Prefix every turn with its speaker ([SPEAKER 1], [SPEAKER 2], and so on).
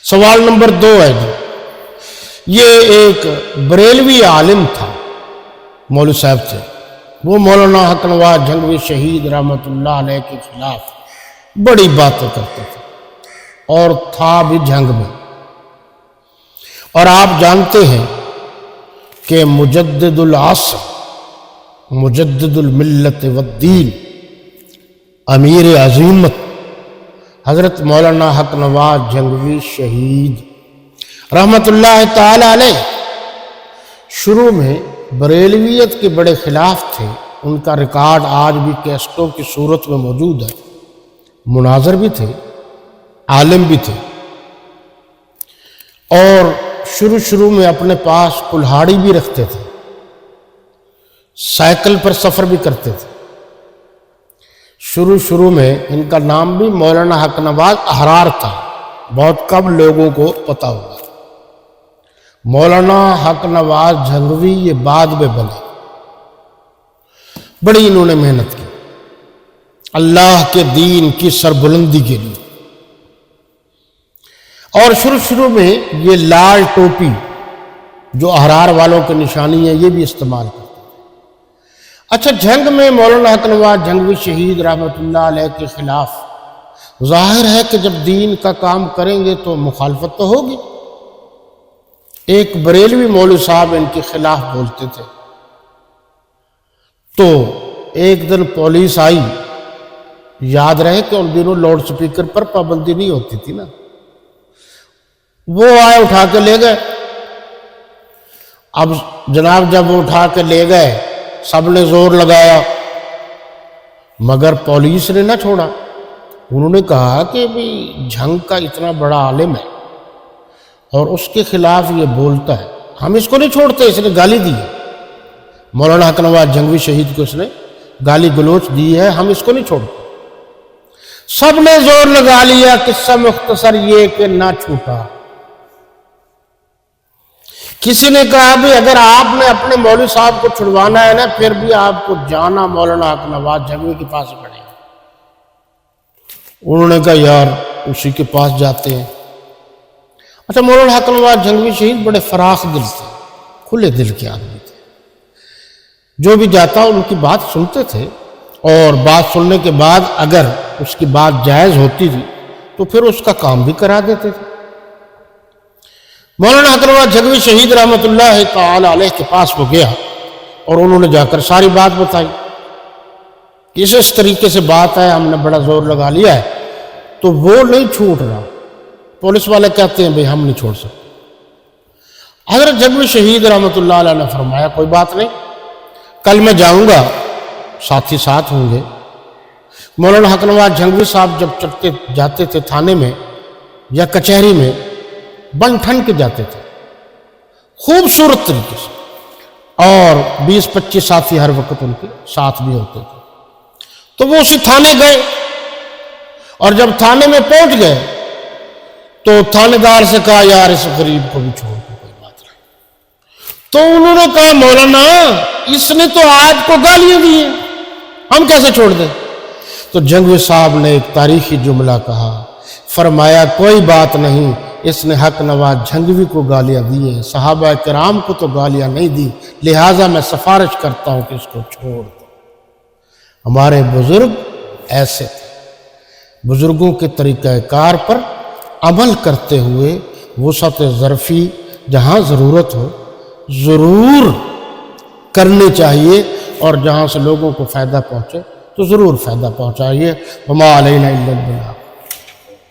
[SPEAKER 1] سوال نمبر 2 ہے جی، یہ ایک بریلوی عالم تھا، مولوی صاحب تھے، وہ مولانا حق نواز جھنگوی شہید رحمۃ اللہ علیہ کے خلاف بڑی باتیں کرتے تھے اور تھا بھی جنگ میں۔ اور آپ جانتے ہیں کہ مجدد العصر، مجدد الملت والدین، امیر عظیمت حضرت مولانا حق نواز جھنگوی شہید رحمت اللہ تعالی علیہ شروع میں بریلویت کے بڑے خلاف تھے۔ ان کا ریکارڈ آج بھی کیسٹوں کی صورت میں موجود ہے۔ مناظر بھی تھے، عالم بھی تھے، اور شروع میں اپنے پاس کلہاڑی بھی رکھتے تھے، سائیکل پر سفر بھی کرتے تھے۔ شروع میں ان کا نام بھی مولانا حق نواز احرار تھا، بہت کم لوگوں کو پتہ ہوا۔ مولانا حق نواز جھنگوی یہ بعد میں بنے، بڑی انہوں نے محنت کی اللہ کے دین کی سربلندی کے لیے۔ اور شروع میں یہ لال ٹوپی جو احرار والوں کی نشانی ہے یہ بھی استعمال کرتے تھے۔ اچھا، جنگ میں مولانا حق نواز جھنگوی شہید رحمۃ اللہ علیہ کے خلاف ظاہر ہے کہ جب دین کا کام کریں گے تو مخالفت تو ہوگی۔ ایک بریلوی مولوی صاحب ان کے خلاف بولتے تھے، تو ایک دن پولیس آئی۔ یاد رہے کہ ان دنوں لاؤڈ سپیکر پر پابندی نہیں ہوتی تھی نا، وہ آئے اٹھا کے لے گئے۔ اب جناب جب وہ اٹھا کے لے گئے سب نے زور لگایا، مگر پولیس نے نہ چھوڑا۔ انہوں نے کہا کہ بھی جھنگ کا اتنا بڑا عالم ہے اور اس کے خلاف یہ بولتا ہے، ہم اس کو نہیں چھوڑتے۔ اس نے گالی دی ہے، مولانا حق نواز جھنگوی شہید کو اس نے گالی گلوچ دی ہے، ہم اس کو نہیں چھوڑتے۔ سب نے زور لگا لیا۔ قصہ مختصر یہ کہ نہ چھوٹا۔ کسی نے کہا بھی اگر آپ نے اپنے مولوی صاحب کو چھڑوانا ہے نا، پھر بھی آپ کو جانا مولانا حق نواز جھنگوی کے پاس پڑے گا۔ انہوں نے کہا یار اسی کے پاس جاتے ہیں۔ اچھا، مولانا حق نواز جھنگوی شہید بڑے فراخ دل تھے، کھلے دل کے آدمی تھے۔ جو بھی جاتا ان کی بات سنتے تھے، اور بات سننے کے بعد اگر اس کی بات جائز ہوتی تھی تو پھر اس کا کام بھی کرا دیتے تھے۔ مولانا حق نواز جھنگوی شہید رحمۃ اللہ تعالی علیہ کے پاس وہ گیا اور انہوں نے جا کر ساری بات بتائی کہ اس طریقے سے بات ہے، ہم نے بڑا زور لگا لیا ہے تو وہ نہیں چھوٹ رہا۔ پولیس والے کہتے ہیں بھئی ہم نہیں چھوڑ سکتے۔ حضرت جھنگوی شہید رحمۃ اللہ علیہ نے فرمایا کوئی بات نہیں، کل میں جاؤں گا، ساتھی ساتھ ہوں گے۔ مولانا حق نواز جھنگوی صاحب جب جاتے تھے تھانے میں یا کچہری میں، بن ٹھن کے جاتے تھے خوبصورت طریقے سے، اور 20-25 ساتھی ہر وقت ان کے ساتھ بھی ہوتے تھے۔ تو وہ اسی تھانے گئے، اور جب تھانے میں پہنچ گئے تو تھانے دار سے کہا یار اس غریب کو بھی چھوڑ دو، کوئی بات نہیں۔ تو انہوں نے کہا مولانا اس نے تو آج کو گالیاں دی ہیں، ہم کیسے چھوڑ دیں؟ تو جھنگوی صاحب نے ایک تاریخی جملہ کہا، فرمایا کوئی بات نہیں، اس نے حق نواز جھنگوی کو گالیاں دی ہیں، صحابہ کرام کو تو گالیاں نہیں دی، لہٰذا میں سفارش کرتا ہوں کہ اس کو چھوڑ دو۔ ہمارے بزرگ ایسے تھے، بزرگوں کے طریقہ کار پر عمل کرتے ہوئے وسعت ظرفی جہاں ضرورت ہو ضرور کرنی چاہیے، اور جہاں سے لوگوں کو فائدہ پہنچے تو ضرور فائدہ پہنچائیے۔ وما علینا الا البلاغ۔